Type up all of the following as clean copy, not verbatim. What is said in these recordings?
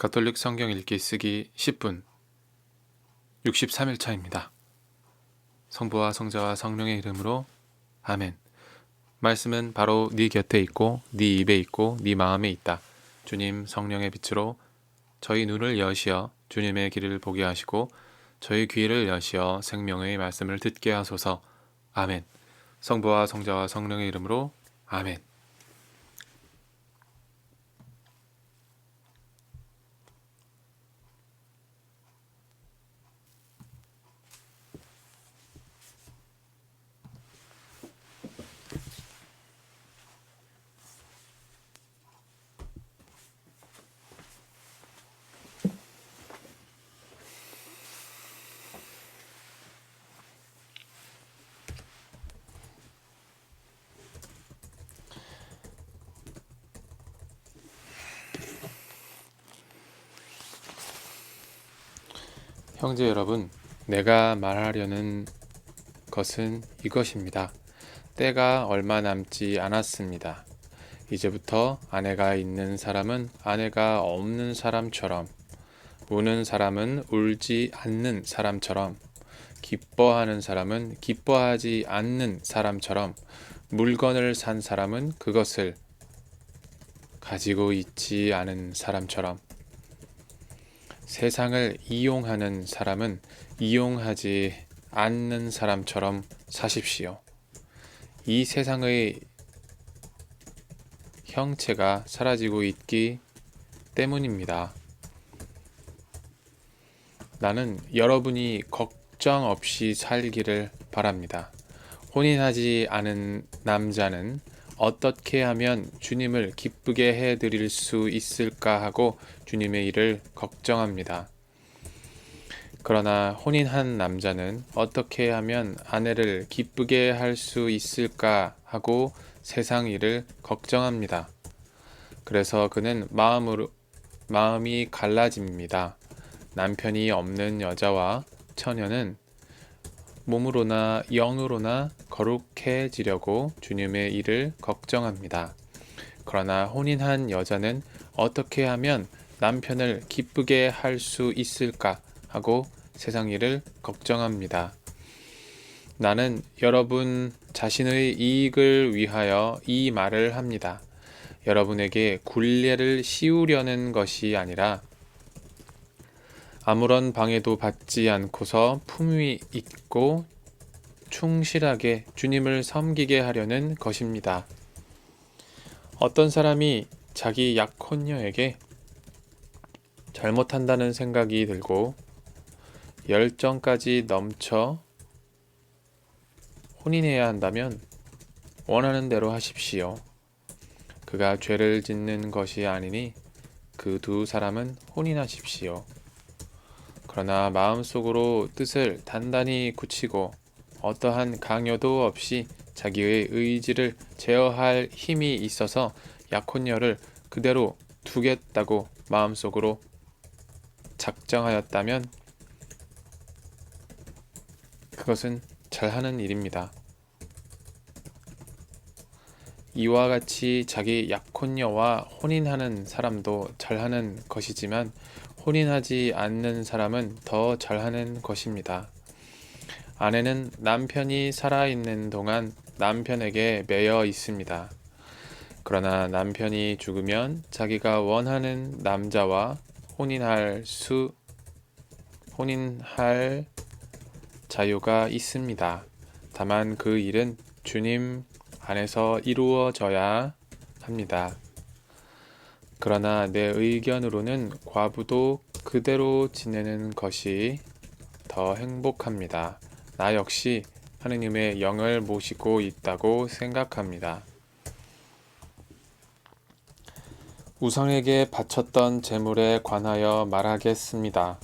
가톨릭 성경 읽기 쓰기 10분 63일 차입니다. 성부와 성자와 성령의 이름으로 아멘. 말씀은 바로 네 곁에 있고 네 입에 있고 네 마음에 있다. 주님 성령의 빛으로 저희 눈을 여시어 주님의 길을 보게 하시고 저희 귀를 여시어 생명의 말씀을 듣게 하소서. 아멘. 성부와 성자와 성령의 이름으로 아멘. 형제 여러분, 내가 말하려는 것은 이것입니다. 때가 얼마 남지 않았습니다. 이제부터 아내가 있는 사람은 아내가 없는 사람처럼, 우는 사람은 울지 않는 사람처럼, 기뻐하는 사람은 기뻐하지 않는 사람처럼, 물건을 산 사람은 그것을 가지고 있지 않은 사람처럼, 세상을 이용하는 사람은 이용하지 않는 사람처럼 사십시오. 이 세상의 형체가 사라지고 있기 때문입니다. 나는 여러분이 걱정 없이 살기를 바랍니다. 혼인하지 않은 남자는 어떻게 하면 주님을 기쁘게 해드릴 수 있을까 하고 주님의 일을 걱정합니다. 그러나 혼인한 남자는 어떻게 하면 아내를 기쁘게 할 수 있을까 하고 세상 일을 걱정합니다. 그래서 그는 마음이 갈라집니다. 남편이 없는 여자와 처녀는 몸으로나 영으로나 거룩해지려고 주님의 일을 걱정합니다. 그러나 혼인한 여자는 어떻게 하면 남편을 기쁘게 할 수 있을까 하고 세상 일을 걱정합니다. 나는 여러분 자신의 이익을 위하여 이 말을 합니다. 여러분에게 굴레를 씌우려는 것이 아니라 아무런 방해도 받지 않고서 품위 있고 충실하게 주님을 섬기게 하려는 것입니다. 어떤 사람이 자기 약혼녀에게 잘못한다는 생각이 들고 열정까지 넘쳐 혼인해야 한다면 원하는 대로 하십시오. 그가 죄를 짓는 것이 아니니 그 두 사람은 혼인하십시오. 그러나 마음속으로 뜻을 단단히 굳히고 어떠한 강요도 없이 자기의 의지를 제어할 힘이 있어서 약혼녀를 그대로 두겠다고 마음속으로 작정하였다면 그것은 잘하는 일입니다. 이와 같이 자기 약혼녀와 혼인하는 사람도 잘하는 것이지만 혼인하지 않는 사람은 더 잘하는 것입니다. 아내는 남편이 살아있는 동안 남편에게 매여 있습니다. 그러나 남편이 죽으면 자기가 원하는 남자와 혼인할 자유가 있습니다. 다만 그 일은 주님 안에서 이루어져야 합니다. 그러나 내 의견으로는 과부도 그대로 지내는 것이 더 행복합니다. 나 역시 하느님의 영을 모시고 있다고 생각합니다. 우상에게 바쳤던 제물에 관하여 말하겠습니다.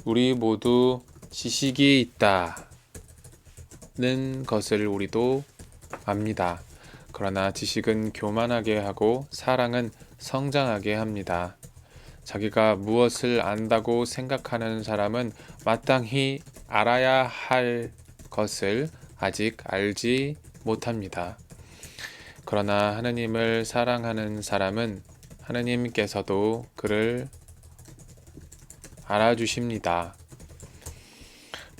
우리 모두 지식이 있다는 것을 우리도 압니다. 그러나 지식은 교만하게 하고 사랑은 성장하게 합니다. 자기가 무엇을 안다고 생각하는 사람은 마땅히 알아야 할 것을 아직 알지 못합니다. 그러나 하느님을 사랑하는 사람은 하느님께서도 그를 알아주십니다.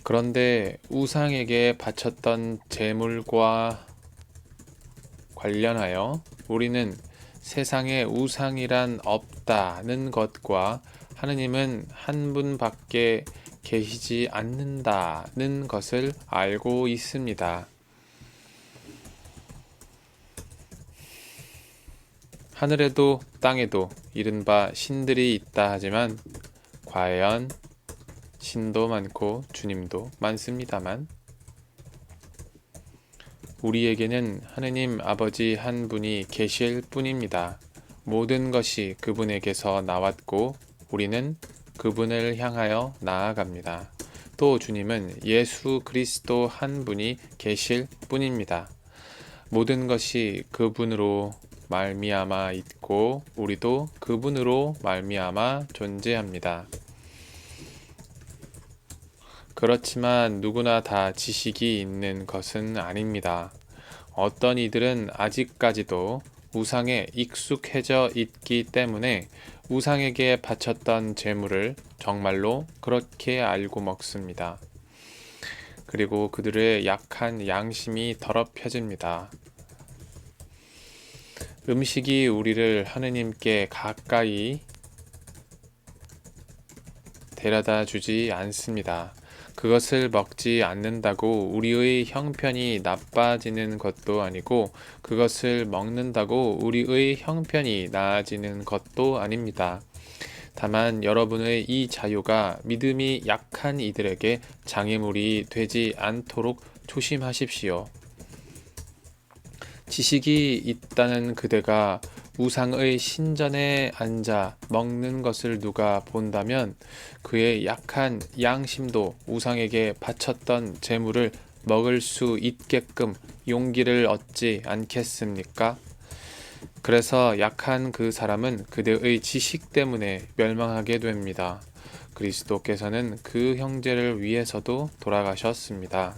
그런데 우상에게 바쳤던 제물과 관련하여 우리는 세상에 우상이란 없다는 것과 하느님은 한 분밖에 계시지 않는다는 것을 알고 있습니다. 하늘에도 땅에도 이른바 신들이 있다 하지만 과연 신도 많고 주님도 많습니다만 우리에게는 하느님 아버지 한 분이 계실 뿐입니다. 모든 것이 그분에게서 나왔고 우리는 그분을 향하여 나아갑니다. 또 주님은 예수 그리스도 한 분이 계실 뿐입니다. 모든 것이 그분으로 말미암아 있고 우리도 그분으로 말미암아 존재합니다. 그렇지만 누구나 다 지식이 있는 것은 아닙니다. 어떤 이들은 아직까지도 우상에 익숙해져 있기 때문에 우상에게 바쳤던 제물을 정말로 그렇게 알고 먹습니다. 그리고 그들의 약한 양심이 더럽혀집니다. 음식이 우리를 하느님께 가까이 데려다 주지 않습니다. 그것을 먹지 않는다고 우리의 형편이 나빠지는 것도 아니고 그것을 먹는다고 우리의 형편이 나아지는 것도 아닙니다. 다만 여러분의 이 자유가 믿음이 약한 이들에게 장애물이 되지 않도록 조심하십시오. 지식이 있다는 그대가 우상의 신전에 앉아 먹는 것을 누가 본다면 그의 약한 양심도 우상에게 바쳤던 제물을 먹을 수 있게끔 용기를 얻지 않겠습니까? 그래서 약한 그 사람은 그대의 지식 때문에 멸망하게 됩니다. 그리스도께서는 그 형제를 위해서도 돌아가셨습니다.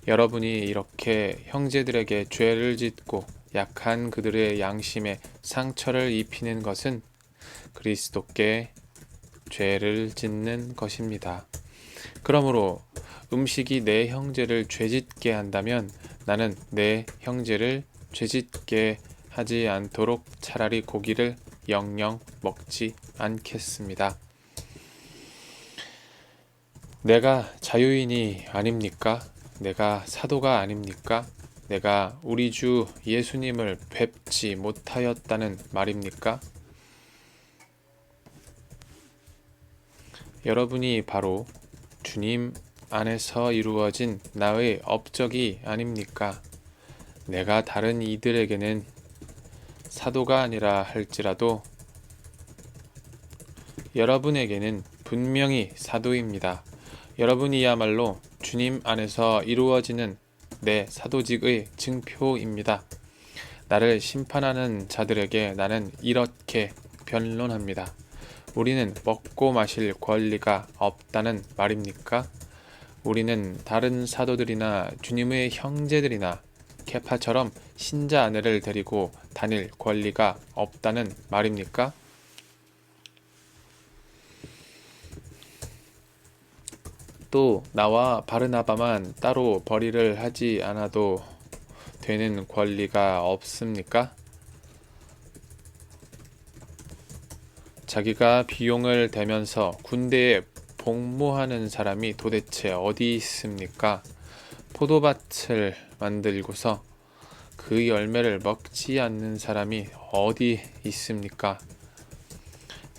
여러분이 이렇게 형제들에게 죄를 짓고 약한 그들의 양심에 상처를 입히는 것은 그리스도께 죄를 짓는 것입니다. 그러므로 음식이 내 형제를 죄짓게 한다면 나는 내 형제를 죄짓게 하지 않도록 차라리 고기를 영영 먹지 않겠습니다. 내가 자유인이 아닙니까? 내가 사도가 아닙니까? 내가 우리 주 예수님을 뵙지 못하였다는 말입니까? 여러분이 바로 주님 안에서 이루어진 나의 업적이 아닙니까? 내가 다른 이들에게는 사도가 아니라 할지라도 여러분에게는 분명히 사도입니다. 여러분이야말로 주님 안에서 이루어지는 내 사도직의 증표입니다. 나를 심판하는 자들에게 나는 이렇게 변론합니다. 우리는 먹고 마실 권리가 없다는 말입니까? 우리는 다른 사도들이나 주님의 형제들이나 케파처럼 신자 아내를 데리고 다닐 권리가 없다는 말입니까? 또 나와 바르나바만 따로 벌이를 하지 않아도 되는 권리가 없습니까? 자기가 비용을 대면서 군대에 복무하는 사람이 도대체 어디 있습니까? 포도밭을 만들고서 그 열매를 먹지 않는 사람이 어디 있습니까?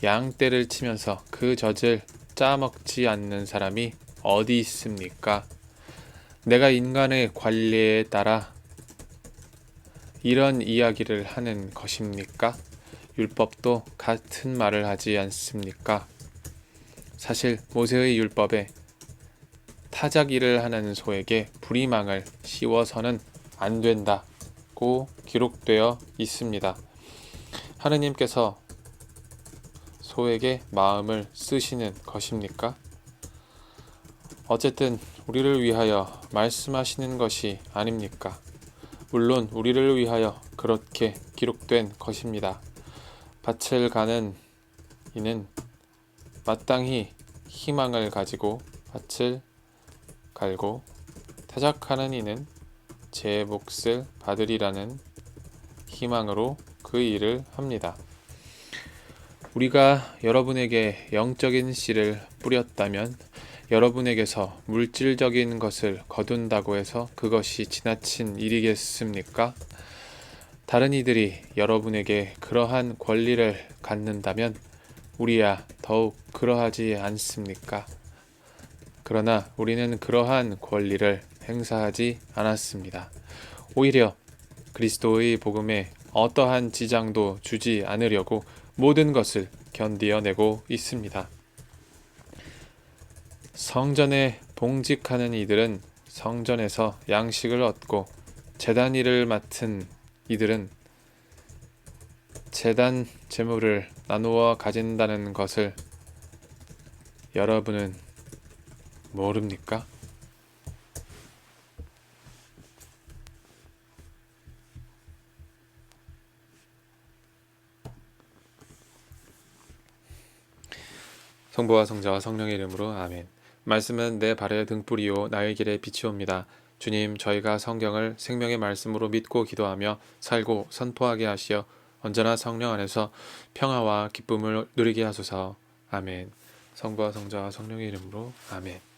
양떼를 치면서 그 젖을 짜먹지 않는 사람이 어디 있습니까? 내가 인간의 관례에 따라 이런 이야기를 하는 것입니까? 율법도 같은 말을 하지 않습니까? 사실 모세의 율법에 타작일을 하는 소에게 부리망을 씌워서는 안 된다고 기록되어 있습니다. 하느님께서 소에게 마음을 쓰시는 것입니까? 어쨌든 우리를 위하여 말씀하시는 것이 아닙니까? 물론 우리를 위하여 그렇게 기록된 것입니다. 밭을 가는 이는 마땅히 희망을 가지고 밭을 갈고 타작하는 이는 제 몫을 받으리라는 희망으로 그 일을 합니다. 우리가 여러분에게 영적인 씨를 뿌렸다면 여러분에게서 물질적인 것을 거둔다고 해서 그것이 지나친 일이겠습니까? 다른 이들이 여러분에게 그러한 권리를 갖는다면 우리야 더욱 그러하지 않습니까? 그러나 우리는 그러한 권리를 행사하지 않았습니다. 오히려 그리스도의 복음에 어떠한 지장도 주지 않으려고 모든 것을 견디어내고 있습니다. 성전에 봉직하는 이들은 성전에서 양식을 얻고 제단 일을 맡은 이들은 제단 제물을 나누어 가진다는 것을 여러분은 모릅니까? 성부와 성자와 성령의 이름으로 아멘. 말씀은 내 발의 등불이요 나의 길에 빛이옵니다. 주님, 저희가 성경을 생명의 말씀으로 믿고 기도하며 살고 선포하게 하시어 언제나 성령 안에서 평화와 기쁨을 누리게 하소서. 아멘. 성부와 성자와 성령의 이름으로 아멘.